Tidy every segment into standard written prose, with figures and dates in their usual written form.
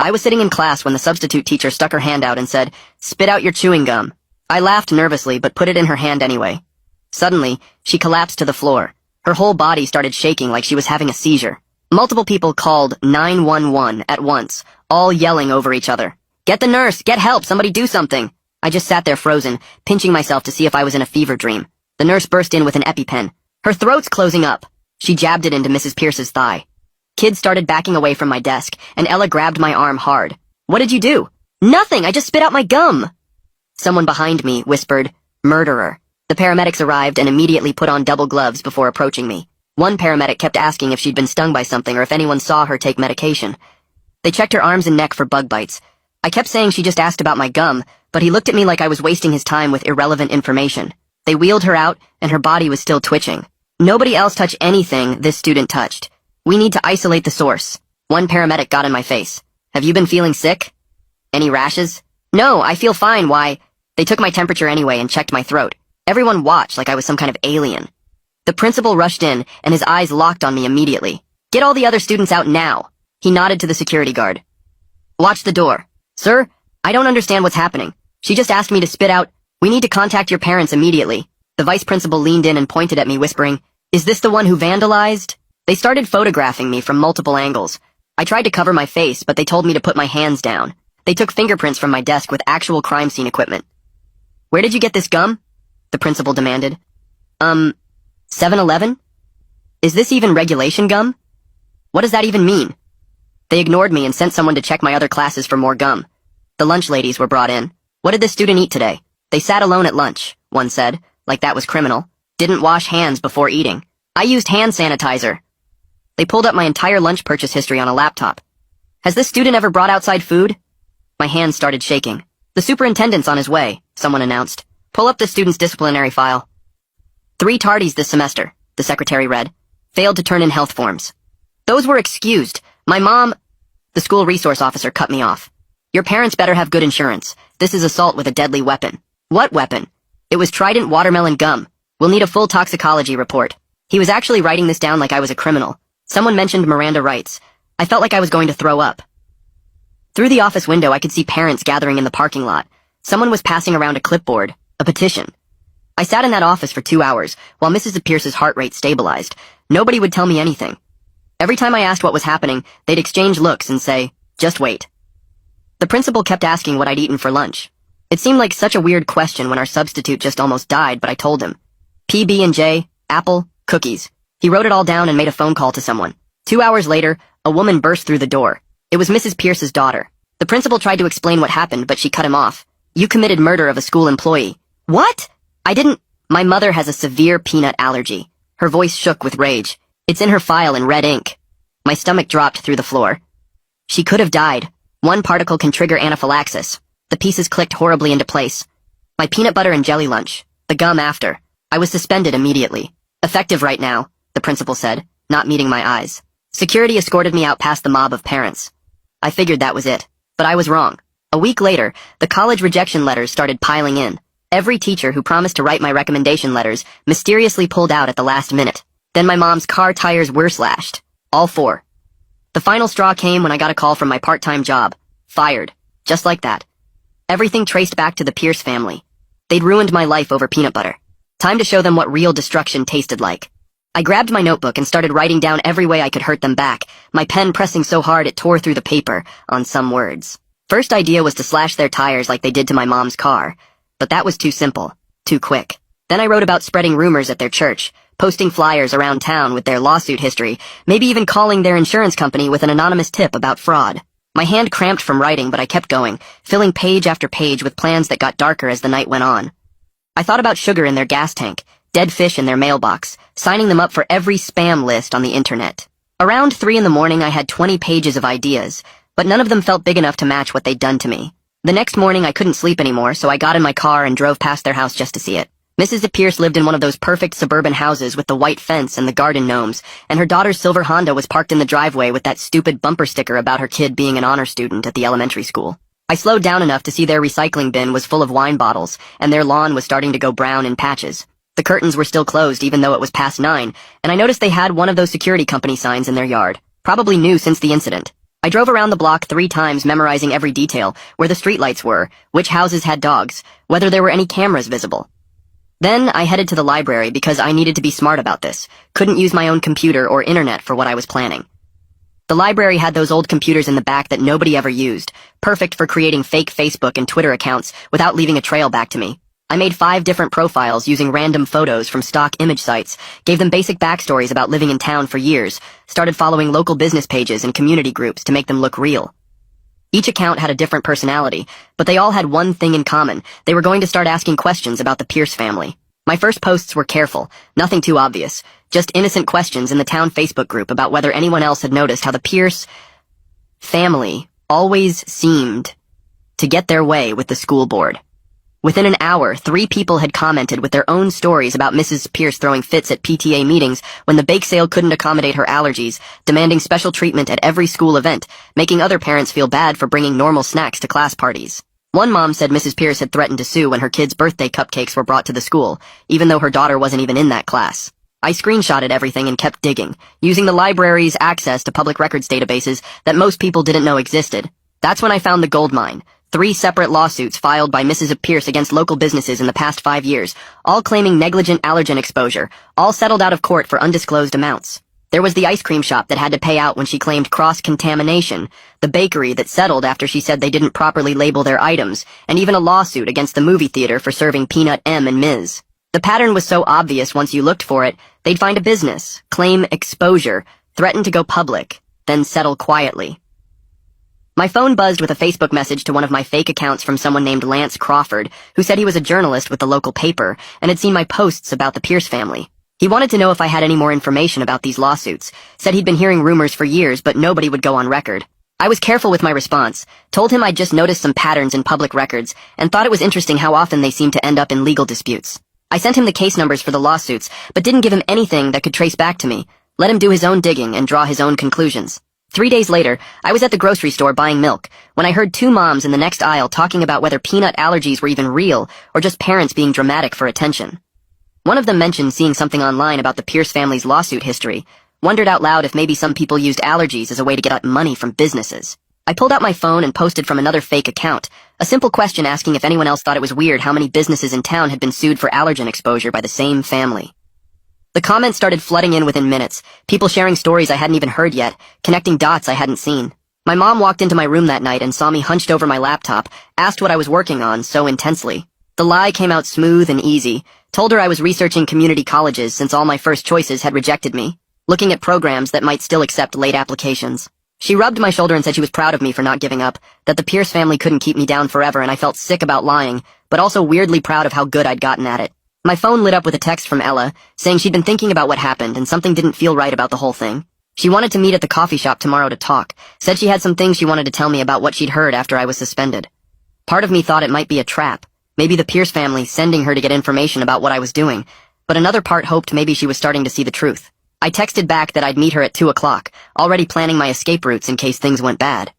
I was sitting in class when the substitute teacher stuck her hand out and said, "Spit out your chewing gum." I laughed nervously, but put it in her hand anyway. Suddenly, she collapsed to the floor. Her whole body started shaking like she was having a seizure. Multiple people called 911 at once, all yelling over each other. "Get the nurse! Get help! Somebody do something!" I just sat there frozen, pinching myself to see if I was in a fever dream. The nurse burst in with an EpiPen. Her throat's closing up. She jabbed it into Mrs. Pierce's thigh. Kids started backing away from my desk, and Ella grabbed my arm hard. "What did you do?" "Nothing! I just spit out my gum!" Someone behind me whispered, "Murderer." The paramedics arrived and immediately put on double gloves before approaching me. One paramedic kept asking if she'd been stung by something or if anyone saw her take medication. They checked her arms and neck for bug bites. I kept saying she just asked about my gum, but he looked at me like I was wasting his time with irrelevant information. They wheeled her out, and her body was still twitching. Nobody else touched anything this student touched. "We need to isolate the source." One paramedic got in my face. "Have you been feeling sick? Any rashes?" "No, I feel fine, why?" They took my temperature anyway and checked my throat. Everyone watched like I was some kind of alien. The principal rushed in, and his eyes locked on me immediately. "Get all the other students out now." He nodded to the security guard. "Watch the door." "Sir, I don't understand what's happening. She just asked me to spit out. We need to contact your parents immediately." The vice principal leaned in and pointed at me, whispering, "Is this the one who vandalized?" They started photographing me from multiple angles. I tried to cover my face, but they told me to put my hands down. They took fingerprints from my desk with actual crime scene equipment. "Where did you get this gum?" the principal demanded. 7-Eleven? Is this even regulation gum? What does that even mean?" They ignored me and sent someone to check my other classes for more gum. The lunch ladies were brought in. "What did this student eat today?" "They sat alone at lunch," one said, like that was criminal. "Didn't wash hands before eating." "I used hand sanitizer." They pulled up my entire lunch purchase history on a laptop. "Has this student ever brought outside food?" My hands started shaking. "The superintendent's on his way," someone announced. "Pull up the student's disciplinary file." 3 tardies this semester, the secretary read. Failed to turn in health forms. "Those were excused. My mom—" The school resource officer cut me off. "Your parents better have good insurance. This is assault with a deadly weapon." "What weapon?" "It was Trident watermelon gum. We'll need a full toxicology report." He was actually writing this down like I was a criminal. Someone mentioned Miranda rights. I felt like I was going to throw up. Through the office window, I could see parents gathering in the parking lot. Someone was passing around a clipboard, a petition. I sat in that office for 2 hours, while Mrs. Pierce's heart rate stabilized. Nobody would tell me anything. Every time I asked what was happening, they'd exchange looks and say, "Just wait." The principal kept asking what I'd eaten for lunch. It seemed like such a weird question when our substitute just almost died, but I told him. PB&J, apple, cookies. He wrote it all down and made a phone call to someone. 2 hours later, a woman burst through the door. It was Mrs. Pierce's daughter. The principal tried to explain what happened, but she cut him off. "You committed murder of a school employee." "What?" "I didn't—" "My mother has a severe peanut allergy." Her voice shook with rage. "It's in her file in red ink." My stomach dropped through the floor. She could have died. One particle can trigger anaphylaxis. The pieces clicked horribly into place. My peanut butter and jelly lunch. The gum after. I was suspended immediately. "Effective right now," the principal said, not meeting my eyes. Security escorted me out past the mob of parents. I figured that was it, but I was wrong. A week later, the college rejection letters started piling in. Every teacher who promised to write my recommendation letters mysteriously pulled out at the last minute. Then my mom's car tires were slashed. All 4. The final straw came when I got a call from my part-time job. Fired. Just like that. Everything traced back to the Pierce family. They'd ruined my life over peanut butter. Time to show them what real destruction tasted like. I grabbed my notebook and started writing down every way I could hurt them back, my pen pressing so hard it tore through the paper on some words. First idea was to slash their tires like they did to my mom's car. But that was too simple, too quick. Then I wrote about spreading rumors at their church, posting flyers around town with their lawsuit history, maybe even calling their insurance company with an anonymous tip about fraud. My hand cramped from writing, but I kept going, filling page after page with plans that got darker as the night went on. I thought about sugar in their gas tank, dead fish in their mailbox, signing them up for every spam list on the internet. Around 3 in the morning, I had 20 pages of ideas, but none of them felt big enough to match what they'd done to me. The next morning, I couldn't sleep anymore, so I got in my car and drove past their house just to see it. Mrs. Pierce lived in one of those perfect suburban houses with the white fence and the garden gnomes, and her daughter's silver Honda was parked in the driveway with that stupid bumper sticker about her kid being an honor student at the elementary school. I slowed down enough to see their recycling bin was full of wine bottles, and their lawn was starting to go brown in patches. The curtains were still closed even though it was past 9, and I noticed they had one of those security company signs in their yard, probably new since the incident. I drove around the block 3 times memorizing every detail, where the streetlights were, which houses had dogs, whether there were any cameras visible. Then I headed to the library because I needed to be smart about this, couldn't use my own computer or internet for what I was planning. The library had those old computers in the back that nobody ever used, perfect for creating fake Facebook and Twitter accounts without leaving a trail back to me. I made 5 different profiles using random photos from stock image sites, gave them basic backstories about living in town for years, started following local business pages and community groups to make them look real. Each account had a different personality, but they all had one thing in common. They were going to start asking questions about the Pierce family. My first posts were careful, nothing too obvious, just innocent questions in the town Facebook group about whether anyone else had noticed how the Pierce family always seemed to get their way with the school board. Within an hour, 3 people had commented with their own stories about Mrs. Pierce throwing fits at PTA meetings when the bake sale couldn't accommodate her allergies, demanding special treatment at every school event, making other parents feel bad for bringing normal snacks to class parties. One mom said Mrs. Pierce had threatened to sue when her kids' birthday cupcakes were brought to the school, even though her daughter wasn't even in that class. I screenshotted everything and kept digging, using the library's access to public records databases that most people didn't know existed. That's when I found the gold mine. 3 separate lawsuits filed by Mrs. Pierce against local businesses in the past 5 years, all claiming negligent allergen exposure, all settled out of court for undisclosed amounts. There was the ice cream shop that had to pay out when she claimed cross-contamination, the bakery that settled after she said they didn't properly label their items, and even a lawsuit against the movie theater for serving Peanut M and Ms. The pattern was so obvious once you looked for it, they'd find a business, claim exposure, threaten to go public, then settle quietly. My phone buzzed with a Facebook message to one of my fake accounts from someone named Lance Crawford, who said he was a journalist with the local paper and had seen my posts about the Pierce family. He wanted to know if I had any more information about these lawsuits, said he'd been hearing rumors for years but nobody would go on record. I was careful with my response, told him I'd just noticed some patterns in public records, and thought it was interesting how often they seemed to end up in legal disputes. I sent him the case numbers for the lawsuits, but didn't give him anything that could trace back to me, let him do his own digging and draw his own conclusions. 3 days later, I was at the grocery store buying milk, when I heard 2 moms in the next aisle talking about whether peanut allergies were even real, or just parents being dramatic for attention. One of them mentioned seeing something online about the Pierce family's lawsuit history, wondered out loud if maybe some people used allergies as a way to get at money from businesses. I pulled out my phone and posted from another fake account, a simple question asking if anyone else thought it was weird how many businesses in town had been sued for allergen exposure by the same family. The comments started flooding in within minutes, people sharing stories I hadn't even heard yet, connecting dots I hadn't seen. My mom walked into my room that night and saw me hunched over my laptop, asked what I was working on so intensely. The lie came out smooth and easy, told her I was researching community colleges since all my first choices had rejected me, looking at programs that might still accept late applications. She rubbed my shoulder and said she was proud of me for not giving up, that the Pierce family couldn't keep me down forever and I felt sick about lying, but also weirdly proud of how good I'd gotten at it. My phone lit up with a text from Ella, saying she'd been thinking about what happened and something didn't feel right about the whole thing. She wanted to meet at the coffee shop tomorrow to talk, said she had some things she wanted to tell me about what she'd heard after I was suspended. Part of me thought it might be a trap, maybe the Pierce family sending her to get information about what I was doing, but another part hoped maybe she was starting to see the truth. I texted back that I'd meet her at 2 o'clock, already planning my escape routes in case things went bad.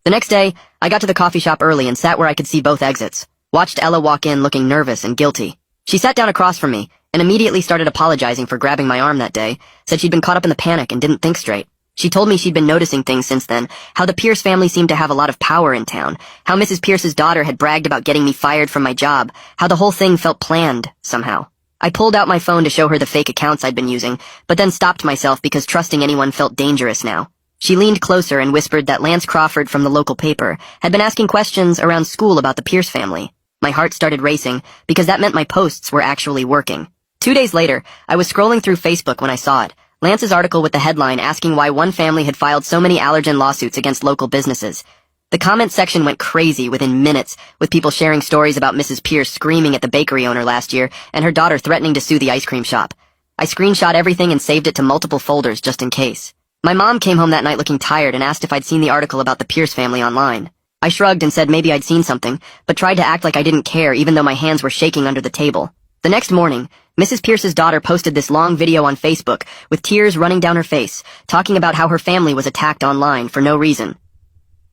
The next day, I got to the coffee shop early and sat where I could see both exits, watched Ella walk in looking nervous and guilty. She sat down across from me, and immediately started apologizing for grabbing my arm that day, said she'd been caught up in the panic and didn't think straight. She told me she'd been noticing things since then, how the Pierce family seemed to have a lot of power in town, how Mrs. Pierce's daughter had bragged about getting me fired from my job, how the whole thing felt planned, somehow. I pulled out my phone to show her the fake accounts I'd been using, but then stopped myself because trusting anyone felt dangerous now. She leaned closer and whispered that Lance Crawford from the local paper had been asking questions around school about the Pierce family. My heart started racing, because that meant my posts were actually working. 2 days later, I was scrolling through Facebook when I saw it, Lance's article with the headline asking why one family had filed so many allergen lawsuits against local businesses. The comment section went crazy within minutes, with people sharing stories about Mrs. Pierce screaming at the bakery owner last year and her daughter threatening to sue the ice cream shop. I screenshot everything and saved it to multiple folders just in case. My mom came home that night looking tired and asked if I'd seen the article about the Pierce family online. I shrugged and said maybe I'd seen something, but tried to act like I didn't care even though my hands were shaking under the table. The next morning, Mrs. Pierce's daughter posted this long video on Facebook with tears running down her face, talking about how her family was attacked online for no reason.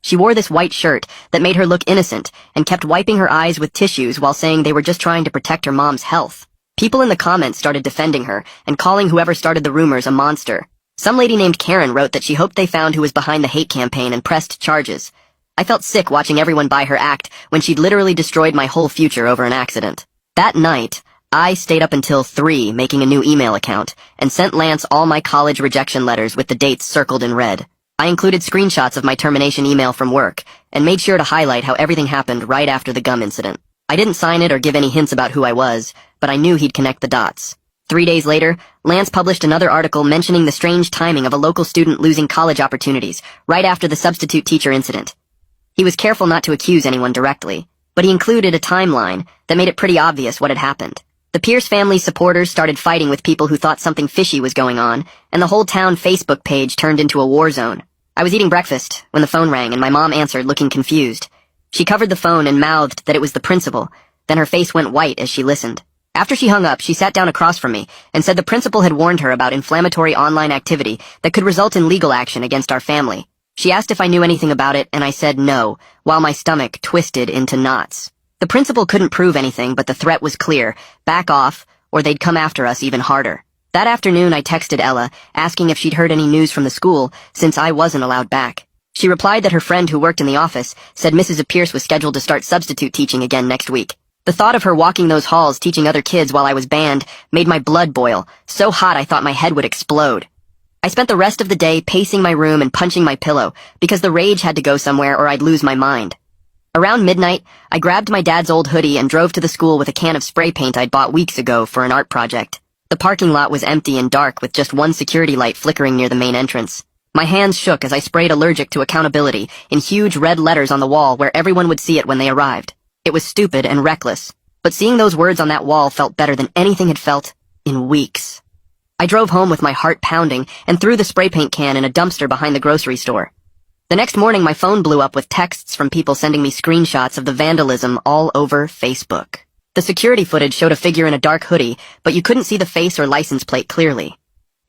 She wore this white shirt that made her look innocent and kept wiping her eyes with tissues while saying they were just trying to protect her mom's health. People in the comments started defending her and calling whoever started the rumors a monster. Some lady named Karen wrote that she hoped they found who was behind the hate campaign and pressed charges. I felt sick watching everyone buy her act when she'd literally destroyed my whole future over an accident. That night, I stayed up until 3 making a new email account and sent Lance all my college rejection letters with the dates circled in red. I included screenshots of my termination email from work and made sure to highlight how everything happened right after the gum incident. I didn't sign it or give any hints about who I was, but I knew he'd connect the dots. 3 days later, Lance published another article mentioning the strange timing of a local student losing college opportunities right after the substitute teacher incident. He was careful not to accuse anyone directly, but he included a timeline that made it pretty obvious what had happened. The Pierce family supporters started fighting with people who thought something fishy was going on, and the whole town Facebook page turned into a war zone. I was eating breakfast when the phone rang and my mom answered looking confused. She covered the phone and mouthed that it was the principal, then her face went white as she listened. After she hung up, she sat down across from me and said the principal had warned her about inflammatory online activity that could result in legal action against our family. She asked if I knew anything about it, and I said no, while my stomach twisted into knots. The principal couldn't prove anything, but the threat was clear: back off, or they'd come after us even harder. That afternoon, I texted Ella, asking if she'd heard any news from the school, since I wasn't allowed back. She replied that her friend who worked in the office said Mrs. Pierce was scheduled to start substitute teaching again next week. The thought of her walking those halls teaching other kids while I was banned made my blood boil, so hot I thought my head would explode. I spent the rest of the day pacing my room and punching my pillow, because the rage had to go somewhere or I'd lose my mind. Around midnight, I grabbed my dad's old hoodie and drove to the school with a can of spray paint I'd bought weeks ago for an art project. The parking lot was empty and dark with just one security light flickering near the main entrance. My hands shook as I sprayed "allergic to accountability" in huge red letters on the wall where everyone would see it when they arrived. It was stupid and reckless, but seeing those words on that wall felt better than anything had felt in weeks. I drove home with my heart pounding and threw the spray paint can in a dumpster behind the grocery store. The next morning, my phone blew up with texts from people sending me screenshots of the vandalism all over Facebook. The security footage showed a figure in a dark hoodie, but you couldn't see the face or license plate clearly.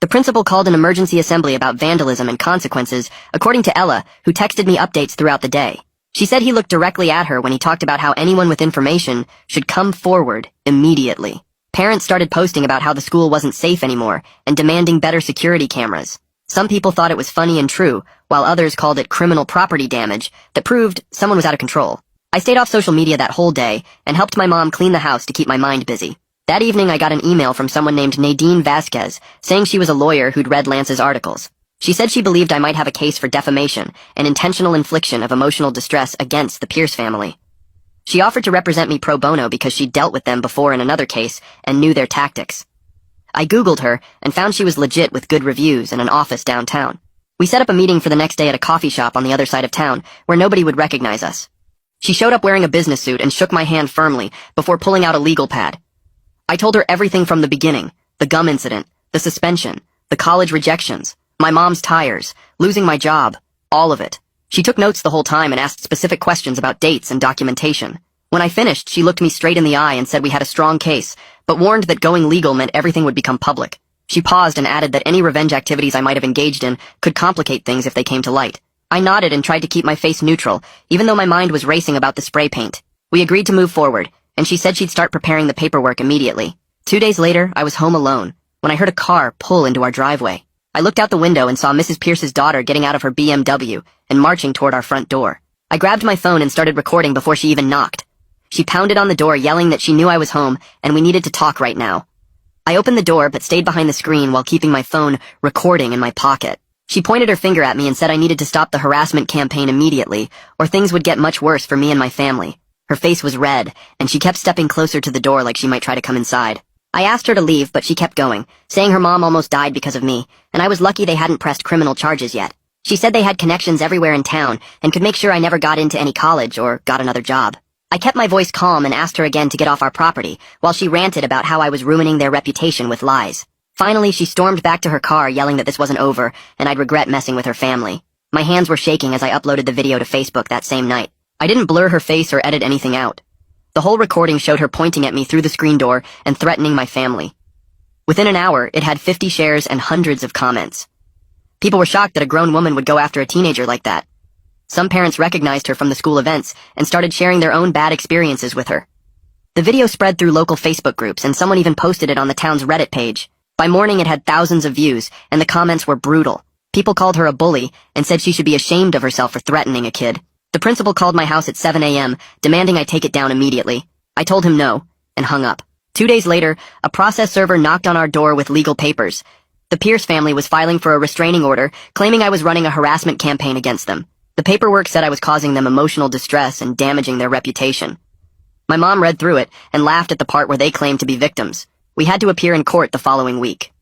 The principal called an emergency assembly about vandalism and consequences, according to Ella, who texted me updates throughout the day. She said he looked directly at her when he talked about how anyone with information should come forward immediately. Parents started posting about how the school wasn't safe anymore and demanding better security cameras. Some people thought it was funny and true, while others called it criminal property damage that proved someone was out of control. I stayed off social media that whole day and helped my mom clean the house to keep my mind busy. That evening, I got an email from someone named Nadine Vasquez saying she was a lawyer who'd read Lance's articles. She said she believed I might have a case for defamation and intentional infliction of emotional distress against the Pierce family. She offered to represent me pro bono because she'd dealt with them before in another case and knew their tactics. I Googled her and found she was legit with good reviews and an office downtown. We set up a meeting for the next day at a coffee shop on the other side of town where nobody would recognize us. She showed up wearing a business suit and shook my hand firmly before pulling out a legal pad. I told her everything from the beginning: the gum incident, the suspension, the college rejections, my mom's tires, losing my job, all of it. She took notes the whole time and asked specific questions about dates and documentation. When I finished, she looked me straight in the eye and said we had a strong case, but warned that going legal meant everything would become public. She paused and added that any revenge activities I might have engaged in could complicate things if they came to light. I nodded and tried to keep my face neutral, even though my mind was racing about the spray paint. We agreed to move forward, and she said she'd start preparing the paperwork immediately. 2 days later, I was home alone when I heard a car pull into our driveway. I looked out the window and saw Mrs. Pierce's daughter getting out of her BMW and marching toward our front door. I grabbed my phone and started recording before she even knocked. She pounded on the door, yelling that she knew I was home and we needed to talk right now. I opened the door but stayed behind the screen while keeping my phone recording in my pocket. She pointed her finger at me and said I needed to stop the harassment campaign immediately, or things would get much worse for me and my family. Her face was red, and she kept stepping closer to the door like she might try to come inside. I asked her to leave, but she kept going, saying her mom almost died because of me, and I was lucky they hadn't pressed criminal charges yet. She said they had connections everywhere in town and could make sure I never got into any college or got another job. I kept my voice calm and asked her again to get off our property, while she ranted about how I was ruining their reputation with lies. Finally, she stormed back to her car, yelling that this wasn't over, and I'd regret messing with her family. My hands were shaking as I uploaded the video to Facebook that same night. I didn't blur her face or edit anything out. The whole recording showed her pointing at me through the screen door and threatening my family. Within an hour, it had 50 shares and hundreds of comments. People were shocked that a grown woman would go after a teenager like that. Some parents recognized her from the school events and started sharing their own bad experiences with her. The video spread through local Facebook groups, and someone even posted it on the town's Reddit page. By morning it had thousands of views, and the comments were brutal. People called her a bully and said she should be ashamed of herself for threatening a kid. The principal called my house at 7 a.m., demanding I take it down immediately. I told him no, and hung up. 2 days later, a process server knocked on our door with legal papers. The Pierce family was filing for a restraining order, claiming I was running a harassment campaign against them. The paperwork said I was causing them emotional distress and damaging their reputation. My mom read through it and laughed at the part where they claimed to be victims. We had to appear in court the following week.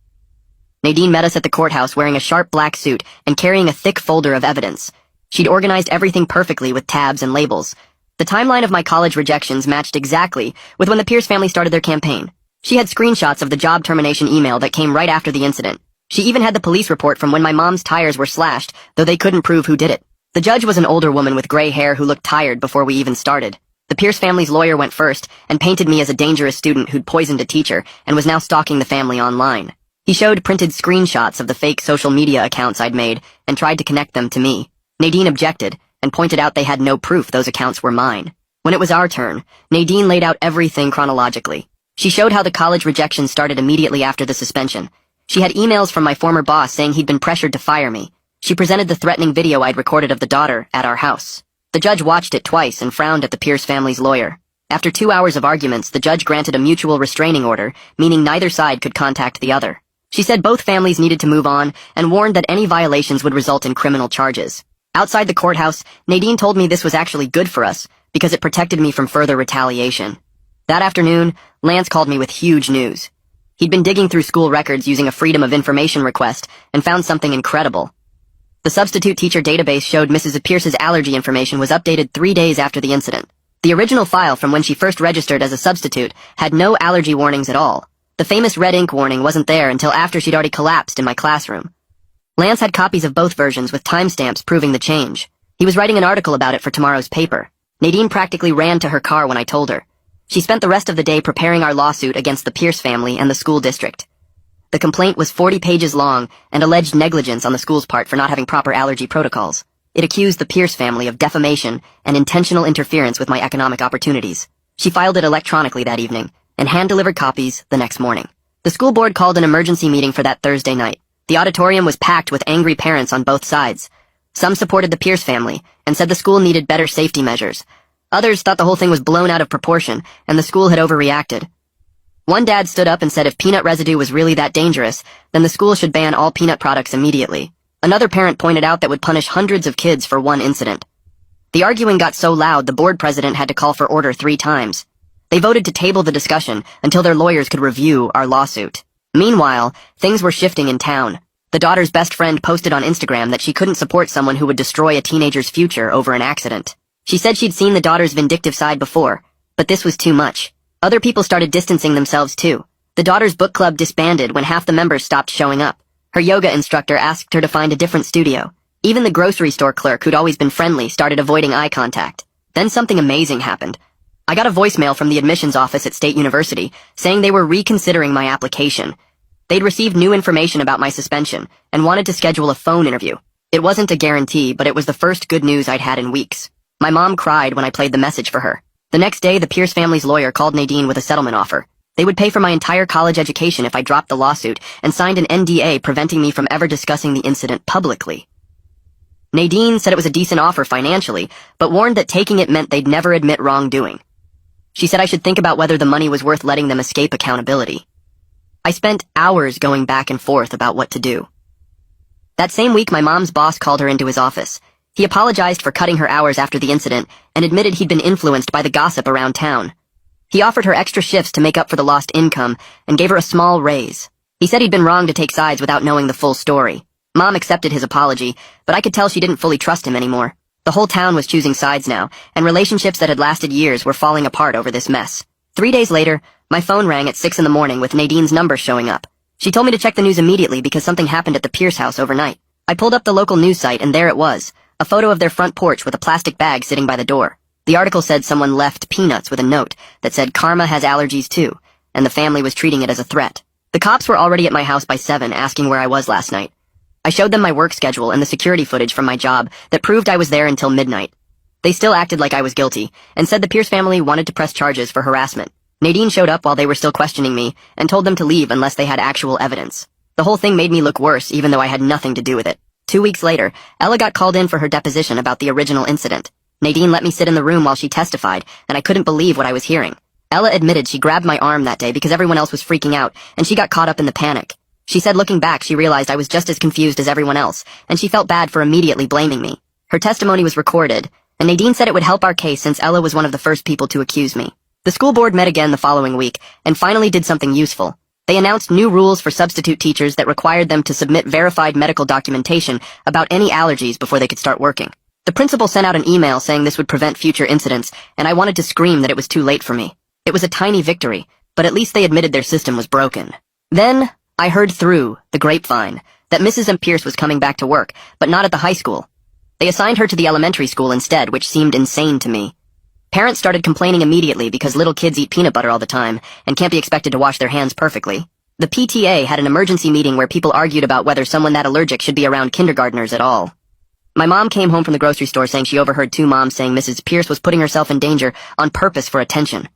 Nadine met us at the courthouse wearing a sharp black suit and carrying a thick folder of evidence. She'd organized everything perfectly with tabs and labels. The timeline of my college rejections matched exactly with when the Pierce family started their campaign. She had screenshots of the job termination email that came right after the incident. She even had the police report from when my mom's tires were slashed, though they couldn't prove who did it. The judge was an older woman with gray hair who looked tired before we even started. The Pierce family's lawyer went first and painted me as a dangerous student who'd poisoned a teacher and was now stalking the family online. He showed printed screenshots of the fake social media accounts I'd made and tried to connect them to me. Nadine objected and pointed out they had no proof those accounts were mine. When it was our turn, Nadine laid out everything chronologically. She showed how the college rejection started immediately after the suspension. She had emails from my former boss saying he'd been pressured to fire me. She presented the threatening video I'd recorded of the daughter at our house. The judge watched it twice and frowned at the Pierce family's lawyer. After 2 hours of arguments, the judge granted a mutual restraining order, meaning neither side could contact the other. She said both families needed to move on and warned that any violations would result in criminal charges. Outside the courthouse, Nadine told me this was actually good for us because it protected me from further retaliation. That afternoon, Lance called me with huge news. He'd been digging through school records using a Freedom of Information request and found something incredible. The substitute teacher database showed Mrs. Pierce's allergy information was updated 3 days after the incident. The original file from when she first registered as a substitute had no allergy warnings at all. The famous red ink warning wasn't there until after she'd already collapsed in my classroom. Lance had copies of both versions with timestamps proving the change. He was writing an article about it for tomorrow's paper. Nadine practically ran to her car when I told her. She spent the rest of the day preparing our lawsuit against the Pierce family and the school district. The complaint was 40 pages long and alleged negligence on the school's part for not having proper allergy protocols. It accused the Pierce family of defamation and intentional interference with my economic opportunities. She filed it electronically that evening and hand-delivered copies the next morning. The school board called an emergency meeting for that Thursday night. The auditorium was packed with angry parents on both sides. Some supported the Pierce family and said the school needed better safety measures. Others thought the whole thing was blown out of proportion and the school had overreacted. One dad stood up and said if peanut residue was really that dangerous, then the school should ban all peanut products immediately. Another parent pointed out that would punish hundreds of kids for one incident. The arguing got so loud the board president had to call for order 3 times. They voted to table the discussion until their lawyers could review our lawsuit. Meanwhile, things were shifting in town. The daughter's best friend posted on Instagram that she couldn't support someone who would destroy a teenager's future over an accident. She said she'd seen the daughter's vindictive side before, but this was too much. Other people started distancing themselves too. The daughter's book club disbanded when half the members stopped showing up. Her yoga instructor asked her to find a different studio. Even the grocery store clerk who'd always been friendly started avoiding eye contact. Then something amazing happened. I got a voicemail from the admissions office at State University saying they were reconsidering my application. They'd received new information about my suspension and wanted to schedule a phone interview. It wasn't a guarantee, but it was the first good news I'd had in weeks. My mom cried when I played the message for her. The next day, the Pierce family's lawyer called Nadine with a settlement offer. They would pay for my entire college education if I dropped the lawsuit and signed an NDA preventing me from ever discussing the incident publicly. Nadine said it was a decent offer financially, but warned that taking it meant they'd never admit wrongdoing. She said I should think about whether the money was worth letting them escape accountability. I spent hours going back and forth about what to do. That same week, my mom's boss called her into his office. He apologized for cutting her hours after the incident and admitted he'd been influenced by the gossip around town. He offered her extra shifts to make up for the lost income and gave her a small raise. He said he'd been wrong to take sides without knowing the full story. Mom accepted his apology, but I could tell she didn't fully trust him anymore. The whole town was choosing sides now, and relationships that had lasted years were falling apart over this mess. 3 days later, my phone rang at 6 in the morning with Nadine's number showing up. She told me to check the news immediately because something happened at the Pierce house overnight. I pulled up the local news site and there it was. A photo of their front porch with a plastic bag sitting by the door. The article said someone left peanuts with a note that said Karma has allergies too, and the family was treating it as a threat. The cops were already at my house by 7 asking where I was last night. I showed them my work schedule and the security footage from my job that proved I was there until midnight. They still acted like I was guilty and said the Pierce family wanted to press charges for harassment. Nadine showed up while they were still questioning me and told them to leave unless they had actual evidence. The whole thing made me look worse even though I had nothing to do with it. 2 weeks later, Ella got called in for her deposition about the original incident. Nadine let me sit in the room while she testified, and I couldn't believe what I was hearing. Ella admitted she grabbed my arm that day because everyone else was freaking out, and she got caught up in the panic. She said looking back she realized I was just as confused as everyone else, and she felt bad for immediately blaming me. Her testimony was recorded, and Nadine said it would help our case since Ella was one of the first people to accuse me. The school board met again the following week, and finally did something useful. They announced new rules for substitute teachers that required them to submit verified medical documentation about any allergies before they could start working. The principal sent out an email saying this would prevent future incidents, and I wanted to scream that it was too late for me. It was a tiny victory, but at least they admitted their system was broken. Then, I heard through the grapevine that Mrs. M. Pierce was coming back to work, but not at the high school. They assigned her to the elementary school instead, which seemed insane to me. Parents started complaining immediately because little kids eat peanut butter all the time and can't be expected to wash their hands perfectly. The PTA had an emergency meeting where people argued about whether someone that allergic should be around kindergartners at all. My mom came home from the grocery store saying she overheard two moms saying Mrs. Pierce was putting herself in danger on purpose for attention.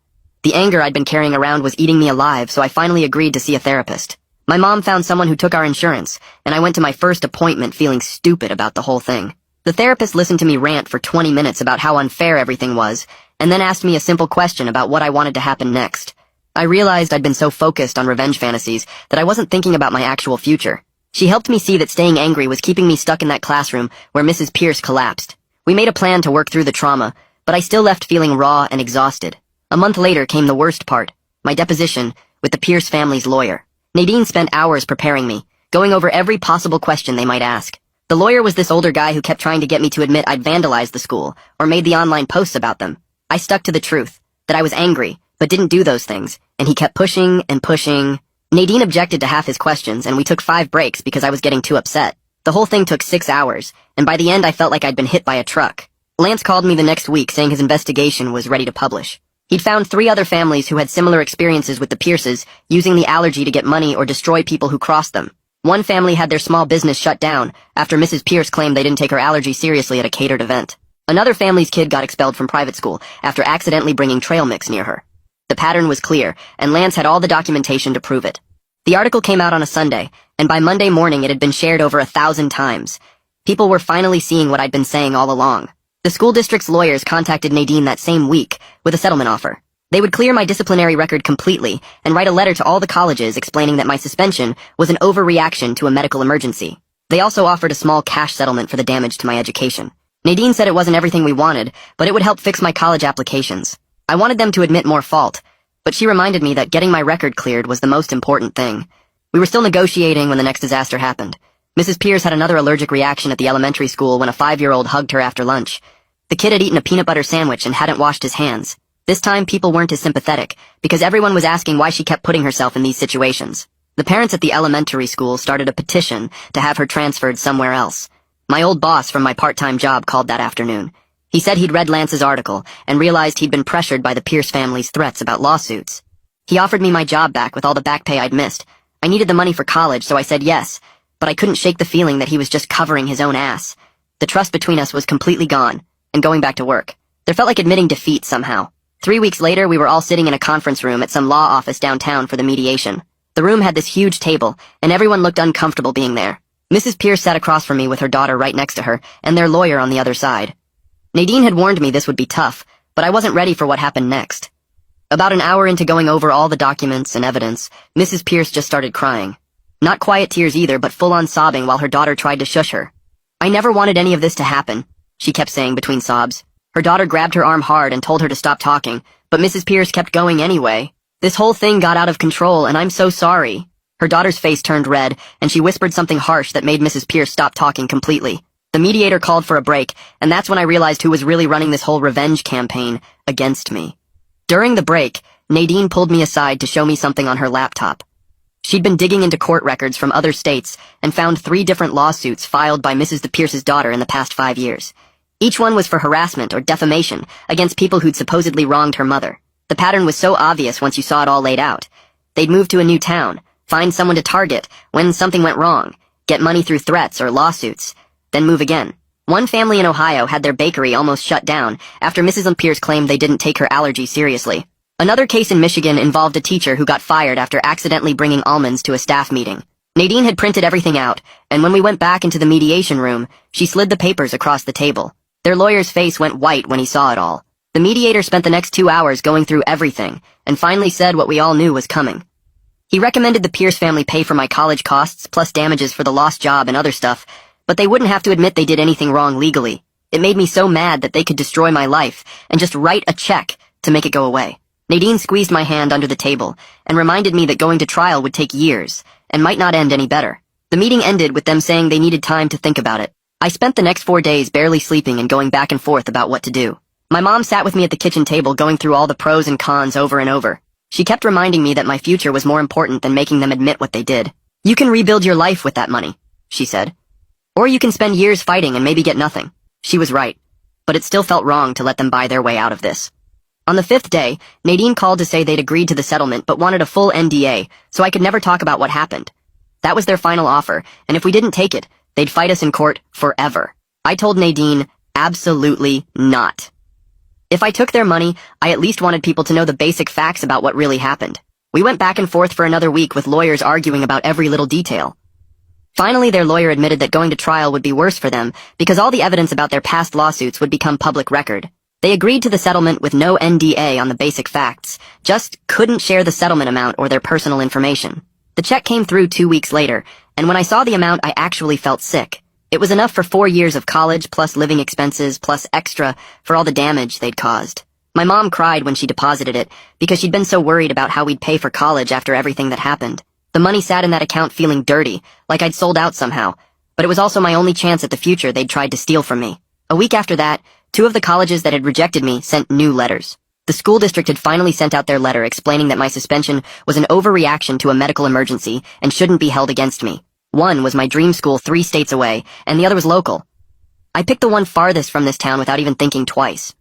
The anger I'd been carrying around was eating me alive, so I finally agreed to see a therapist. My mom found someone who took our insurance, and I went to my first appointment feeling stupid about the whole thing. The therapist listened to me rant for 20 minutes about how unfair everything was, and then asked me a simple question about what I wanted to happen next. I realized I'd been so focused on revenge fantasies that I wasn't thinking about my actual future. She helped me see that staying angry was keeping me stuck in that classroom where Mrs. Pierce collapsed. We made a plan to work through the trauma, but I still left feeling raw and exhausted. A month later came the worst part, my deposition with the Pierce family's lawyer. Nadine spent hours preparing me, going over every possible question they might ask. The lawyer was this older guy who kept trying to get me to admit I'd vandalized the school or made the online posts about them. I stuck to the truth, that I was angry, but didn't do those things, and he kept pushing and pushing. Nadine objected to half his questions, and we took 5 breaks because I was getting too upset. The whole thing took 6 hours, and by the end I felt like I'd been hit by a truck. Lance called me the next week saying his investigation was ready to publish. He'd found 3 other families who had similar experiences with the Pierces, using the allergy to get money or destroy people who crossed them. One family had their small business shut down after Mrs. Pierce claimed they didn't take her allergy seriously at a catered event. Another family's kid got expelled from private school after accidentally bringing trail mix near her. The pattern was clear, and Lance had all the documentation to prove it. The article came out on a Sunday, and by Monday morning it had been shared over 1,000 times. People were finally seeing what I'd been saying all along. The school district's lawyers contacted Nadine that same week with a settlement offer. They would clear my disciplinary record completely and write a letter to all the colleges explaining that my suspension was an overreaction to a medical emergency. They also offered a small cash settlement for the damage to my education. Nadine said it wasn't everything we wanted, but it would help fix my college applications. I wanted them to admit more fault, but she reminded me that getting my record cleared was the most important thing. We were still negotiating when the next disaster happened. Mrs. Pierce had another allergic reaction at the elementary school when a 5-year-old hugged her after lunch. The kid had eaten a peanut butter sandwich and hadn't washed his hands. This time people weren't as sympathetic, because everyone was asking why she kept putting herself in these situations. The parents at the elementary school started a petition to have her transferred somewhere else. My old boss from my part-time job called that afternoon. He said he'd read Lance's article and realized he'd been pressured by the Pierce family's threats about lawsuits. He offered me my job back with all the back pay I'd missed. I needed the money for college, so I said yes, but I couldn't shake the feeling that he was just covering his own ass. The trust between us was completely gone, and going back to work. There felt like admitting defeat somehow. 3 weeks later, we were all sitting in a conference room at some law office downtown for the mediation. The room had this huge table, and everyone looked uncomfortable being there. Mrs. Pierce sat across from me with her daughter right next to her, and their lawyer on the other side. Nadine had warned me this would be tough, but I wasn't ready for what happened next. About an hour into going over all the documents and evidence, Mrs. Pierce just started crying. Not quiet tears either, but full-on sobbing while her daughter tried to shush her. "I never wanted any of this to happen," she kept saying between sobs. Her daughter grabbed her arm hard and told her to stop talking, but Mrs. Pierce kept going anyway. "This whole thing got out of control, and I'm so sorry." Her daughter's face turned red, and she whispered something harsh that made Mrs. Pierce stop talking completely. The mediator called for a break, and that's when I realized who was really running this whole revenge campaign against me. During the break, Nadine pulled me aside to show me something on her laptop. She'd been digging into court records from other states and found 3 different lawsuits filed by Mrs. Pierce's daughter in the past 5 years. Each one was for harassment or defamation against people who'd supposedly wronged her mother. The pattern was so obvious once you saw it all laid out. They'd move to a new town, find someone to target when something went wrong, get money through threats or lawsuits, then move again. One family in Ohio had their bakery almost shut down after Mrs. Pierce claimed they didn't take her allergy seriously. Another case in Michigan involved a teacher who got fired after accidentally bringing almonds to a staff meeting. Nadine had printed everything out, and when we went back into the mediation room, she slid the papers across the table. Their lawyer's face went white when he saw it all. The mediator spent the next 2 hours going through everything, and finally said what we all knew was coming. He recommended the Pierce family pay for my college costs, plus damages for the lost job and other stuff, but they wouldn't have to admit they did anything wrong legally. It made me so mad that they could destroy my life and just write a check to make it go away. Nadine squeezed my hand under the table and reminded me that going to trial would take years and might not end any better. The meeting ended with them saying they needed time to think about it. I spent the next 4 days barely sleeping and going back and forth about what to do. My mom sat with me at the kitchen table going through all the pros and cons over and over. She kept reminding me that my future was more important than making them admit what they did. "You can rebuild your life with that money," she said. "Or you can spend years fighting and maybe get nothing." She was right, but it still felt wrong to let them buy their way out of this. On the 5th day, Nadine called to say they'd agreed to the settlement but wanted a full NDA, so I could never talk about what happened. That was their final offer, and if we didn't take it, they'd fight us in court forever. I told Nadine, absolutely not. If I took their money, I at least wanted people to know the basic facts about what really happened. We went back and forth for another week with lawyers arguing about every little detail. Finally, their lawyer admitted that going to trial would be worse for them because all the evidence about their past lawsuits would become public record. They agreed to the settlement with no NDA on the basic facts, just couldn't share the settlement amount or their personal information. The check came through 2 weeks later, and when I saw the amount, I actually felt sick. It was enough for 4 years of college, plus living expenses, plus extra for all the damage they'd caused. My mom cried when she deposited it, because she'd been so worried about how we'd pay for college after everything that happened. The money sat in that account feeling dirty, like I'd sold out somehow, but it was also my only chance at the future they'd tried to steal from me. A week after that, 2 of the colleges that had rejected me sent new letters. The school district had finally sent out their letter explaining that my suspension was an overreaction to a medical emergency and shouldn't be held against me. One was my dream school 3 states away, and the other was local. I picked the one farthest from this town without even thinking twice.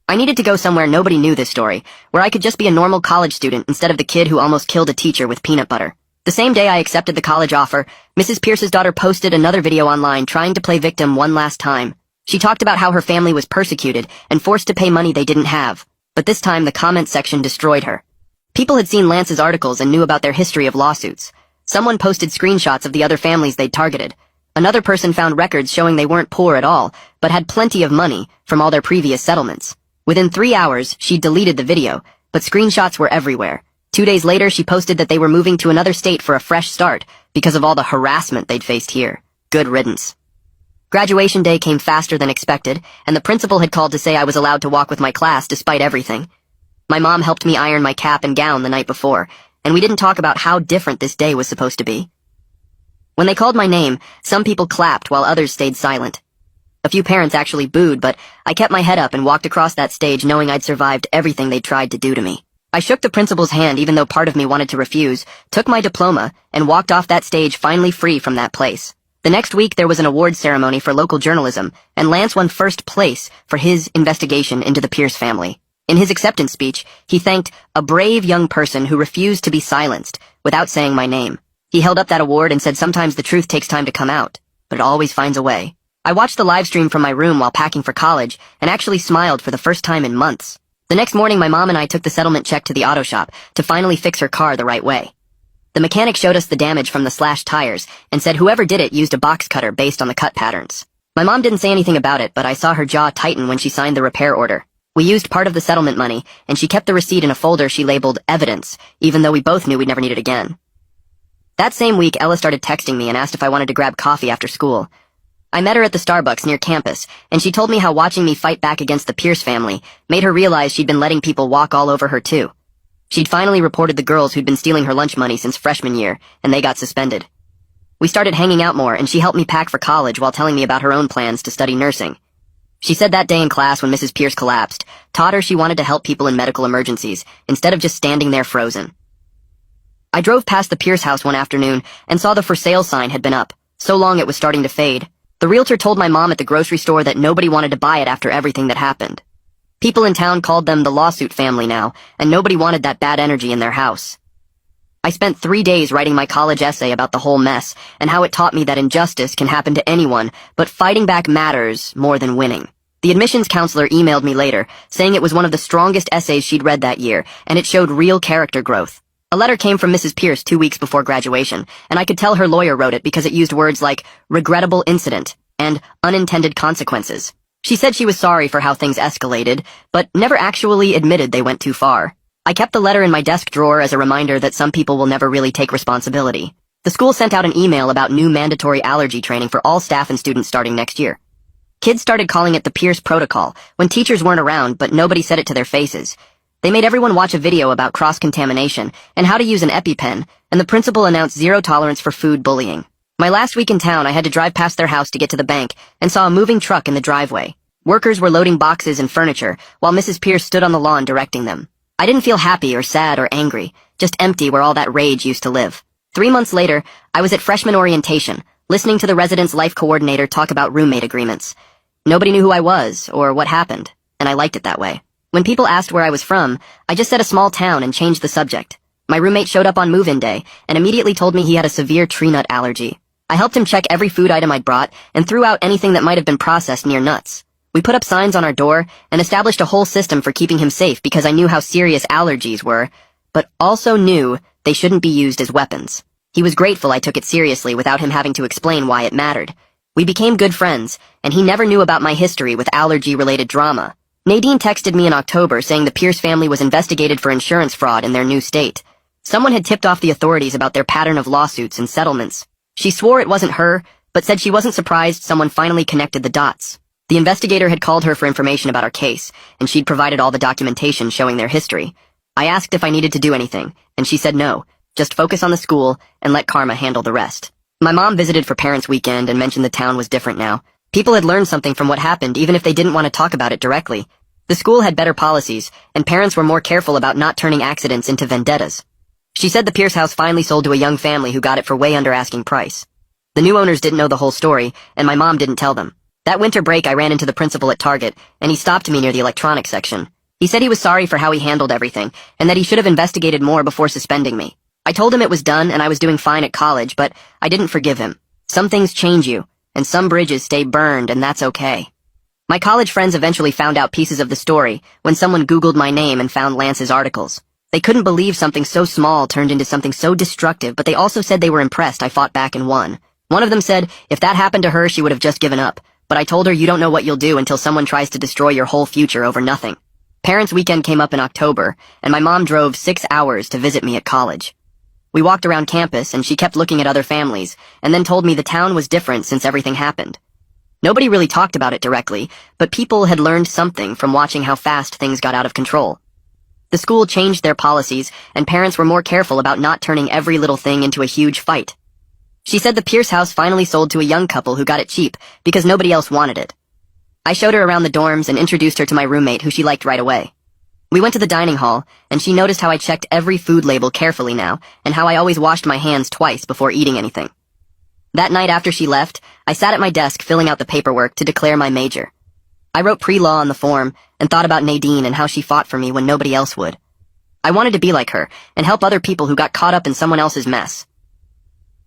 I needed to go somewhere nobody knew this story, where I could just be a normal college student instead of the kid who almost killed a teacher with peanut butter. The same day I accepted the college offer, Mrs. Pierce's daughter posted another video online trying to play victim one last time. She talked about how her family was persecuted and forced to pay money they didn't have, but this time the comment section destroyed her. People had seen Lance's articles and knew about their history of lawsuits. Someone posted screenshots of the other families they'd targeted. Another person found records showing they weren't poor at all, but had plenty of money from all their previous settlements. Within 3 hours, she deleted the video, but screenshots were everywhere. 2 days later, she posted that they were moving to another state for a fresh start because of all the harassment they'd faced here. Good riddance. Graduation day came faster than expected, and the principal had called to say I was allowed to walk with my class despite everything. My mom helped me iron my cap and gown the night before, and we didn't talk about how different this day was supposed to be. When they called my name, some people clapped while others stayed silent. A few parents actually booed, but I kept my head up and walked across that stage knowing I'd survived everything they tried to do to me. I shook the principal's hand even though part of me wanted to refuse, took my diploma, and walked off that stage finally free from that place. The next week there was an awards ceremony for local journalism, and Lance won first place for his investigation into the Pierce family. In his acceptance speech, he thanked a brave young person who refused to be silenced without saying my name. He held up that award and said sometimes the truth takes time to come out, but it always finds a way. I watched the live stream from my room while packing for college and actually smiled for the first time in months. The next morning my mom and I took the settlement check to the auto shop to finally fix her car the right way. The mechanic showed us the damage from the slashed tires and said whoever did it used a box cutter based on the cut patterns. My mom didn't say anything about it, but I saw her jaw tighten when she signed the repair order. We used part of the settlement money, and she kept the receipt in a folder she labeled evidence, even though we both knew we'd never need it again. That same week, Ella started texting me and asked if I wanted to grab coffee after school. I met her at the Starbucks near campus, and she told me how watching me fight back against the Pierce family made her realize she'd been letting people walk all over her too. She'd finally reported the girls who'd been stealing her lunch money since freshman year, and they got suspended. We started hanging out more, and she helped me pack for college while telling me about her own plans to study nursing. She said that day in class when Mrs. Pierce collapsed, taught her she wanted to help people in medical emergencies, instead of just standing there frozen. I drove past the Pierce house one afternoon and saw the for sale sign had been up, so long it was starting to fade. The realtor told my mom at the grocery store that nobody wanted to buy it after everything that happened. People in town called them the lawsuit family now, and nobody wanted that bad energy in their house. I spent 3 days writing my college essay about the whole mess and how it taught me that injustice can happen to anyone, but fighting back matters more than winning. The admissions counselor emailed me later, saying it was one of the strongest essays she'd read that year, and it showed real character growth. A letter came from Mrs. Pierce 2 weeks before graduation, and I could tell her lawyer wrote it because it used words like regrettable incident and unintended consequences. She said she was sorry for how things escalated, but never actually admitted they went too far. I kept the letter in my desk drawer as a reminder that some people will never really take responsibility. The school sent out an email about new mandatory allergy training for all staff and students starting next year. Kids started calling it the Pierce Protocol when teachers weren't around, but nobody said it to their faces. They made everyone watch a video about cross-contamination and how to use an EpiPen, and the principal announced zero tolerance for food bullying. My last week in town, I had to drive past their house to get to the bank and saw a moving truck in the driveway. Workers were loading boxes and furniture, while Mrs. Pierce stood on the lawn directing them. I didn't feel happy or sad or angry, just empty where all that rage used to live. 3 months later, I was at freshman orientation, listening to the residence life coordinator talk about roommate agreements. Nobody knew who I was or what happened, and I liked it that way. When people asked where I was from, I just said a small town and changed the subject. My roommate showed up on move-in day and immediately told me he had a severe tree nut allergy. I helped him check every food item I'd brought and threw out anything that might have been processed near nuts. We put up signs on our door and established a whole system for keeping him safe because I knew how serious allergies were, but also knew they shouldn't be used as weapons. He was grateful I took it seriously without him having to explain why it mattered. We became good friends, and he never knew about my history with allergy-related drama. Nadine texted me in October saying the Pierce family was investigated for insurance fraud in their new state. Someone had tipped off the authorities about their pattern of lawsuits and settlements. She swore it wasn't her, but said she wasn't surprised someone finally connected the dots. The investigator had called her for information about our case, and she'd provided all the documentation showing their history. I asked if I needed to do anything, and she said no. Just focus on the school and let karma handle the rest. My mom visited for Parents' Weekend and mentioned the town was different now. People had learned something from what happened, even if they didn't want to talk about it directly. The school had better policies, and parents were more careful about not turning accidents into vendettas. She said the Pierce house finally sold to a young family who got it for way under asking price. The new owners didn't know the whole story, and my mom didn't tell them. That winter break, I ran into the principal at Target, and he stopped me near the electronics section. He said he was sorry for how he handled everything, and that he should have investigated more before suspending me. I told him it was done and I was doing fine at college, but I didn't forgive him. Some things change you, and some bridges stay burned, and that's okay. My college friends eventually found out pieces of the story when someone Googled my name and found Lance's articles. They couldn't believe something so small turned into something so destructive, but they also said they were impressed I fought back and won. One of them said if that happened to her, she would have just given up, but I told her you don't know what you'll do until someone tries to destroy your whole future over nothing. Parents' Weekend came up in October, and my mom drove 6 hours to visit me at college. We walked around campus, and she kept looking at other families, and then told me the town was different since everything happened. Nobody really talked about it directly, but people had learned something from watching how fast things got out of control. The school changed their policies, and parents were more careful about not turning every little thing into a huge fight. She said the Pierce house finally sold to a young couple who got it cheap because nobody else wanted it. I showed her around the dorms and introduced her to my roommate, who she liked right away. We went to the dining hall, and she noticed how I checked every food label carefully now, and how I always washed my hands twice before eating anything. That night after she left, I sat at my desk filling out the paperwork to declare my major. I wrote pre-law on the form and thought about Nadine and how she fought for me when nobody else would. I wanted to be like her and help other people who got caught up in someone else's mess.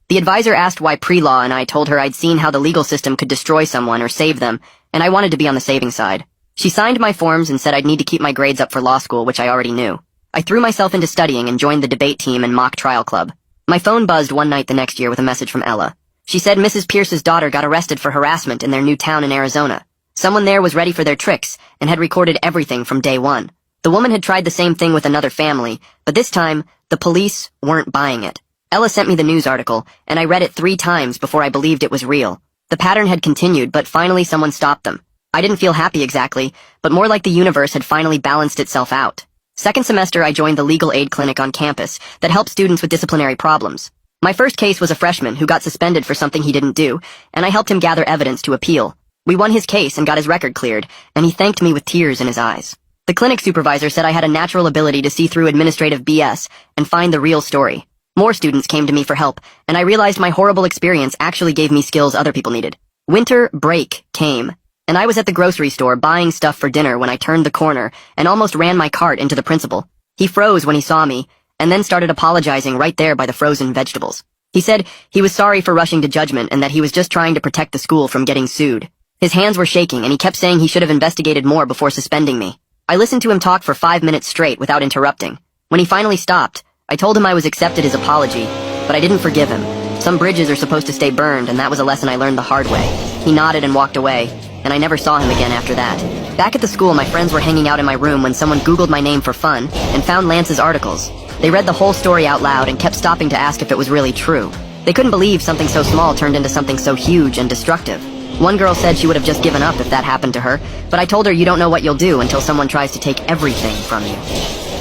The advisor asked why pre-law, and I told her I'd seen how the legal system could destroy someone or save them, and I wanted to be on the saving side. She signed my forms and said I'd need to keep my grades up for law school, which I already knew. I threw myself into studying and joined the debate team and mock trial club. My phone buzzed one night the next year with a message from Ella. She said Mrs. Pierce's daughter got arrested for harassment in their new town in Arizona. Someone there was ready for their tricks and had recorded everything from day one. The woman had tried the same thing with another family, but this time, the police weren't buying it. Ella sent me the news article, and I read it 3 times before I believed it was real. The pattern had continued, but finally someone stopped them. I didn't feel happy exactly, but more like the universe had finally balanced itself out. Second semester, I joined the legal aid clinic on campus that helps students with disciplinary problems. My first case was a freshman who got suspended for something he didn't do, and I helped him gather evidence to appeal. We won his case and got his record cleared, and he thanked me with tears in his eyes. The clinic supervisor said I had a natural ability to see through administrative BS and find the real story. More students came to me for help, and I realized my horrible experience actually gave me skills other people needed. Winter break came, and I was at the grocery store buying stuff for dinner when I turned the corner and almost ran my cart into the principal. He froze when he saw me, and then started apologizing right there by the frozen vegetables. He said he was sorry for rushing to judgment and that he was just trying to protect the school from getting sued. His hands were shaking, and he kept saying he should have investigated more before suspending me. I listened to him talk for 5 minutes straight without interrupting. When he finally stopped, I told him I was accepted his apology, but I didn't forgive him. Some bridges are supposed to stay burned, and that was a lesson I learned the hard way. He nodded and walked away, and I never saw him again after that. Back at the school, my friends were hanging out in my room when someone Googled my name for fun and found Lance's articles. They read the whole story out loud and kept stopping to ask if it was really true. They couldn't believe something so small turned into something so huge and destructive. One girl said she would have just given up if that happened to her, but I told her you don't know what you'll do until someone tries to take everything from you.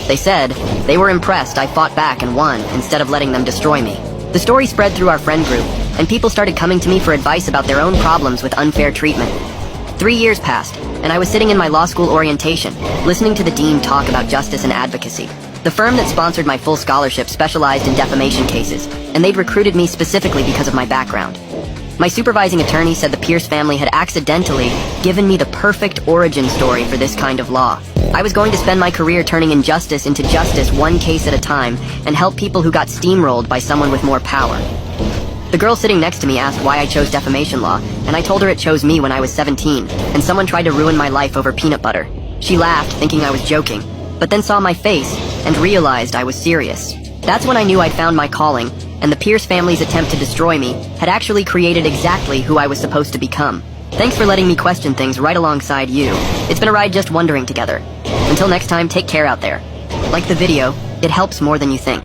They said they were impressed I fought back and won instead of letting them destroy me. The story spread through our friend group, and people started coming to me for advice about their own problems with unfair treatment. 3 years passed, and I was sitting in my law school orientation, listening to the dean talk about justice and advocacy. The firm that sponsored my full scholarship specialized in defamation cases, and they'd recruited me specifically because of my background. My supervising attorney said the Pierce family had accidentally given me the perfect origin story for this kind of law. I was going to spend my career turning injustice into justice one case at a time and help people who got steamrolled by someone with more power. The girl sitting next to me asked why I chose defamation law, and I told her it chose me when I was 17, and someone tried to ruin my life over peanut butter. She laughed, thinking I was joking, but then saw my face and realized I was serious. That's when I knew I'd found my calling, and the Pierce family's attempt to destroy me had actually created exactly who I was supposed to become. Thanks for letting me question things right alongside you. It's been a ride just wondering together. Until next time, take care out there. Like the video, it helps more than you think.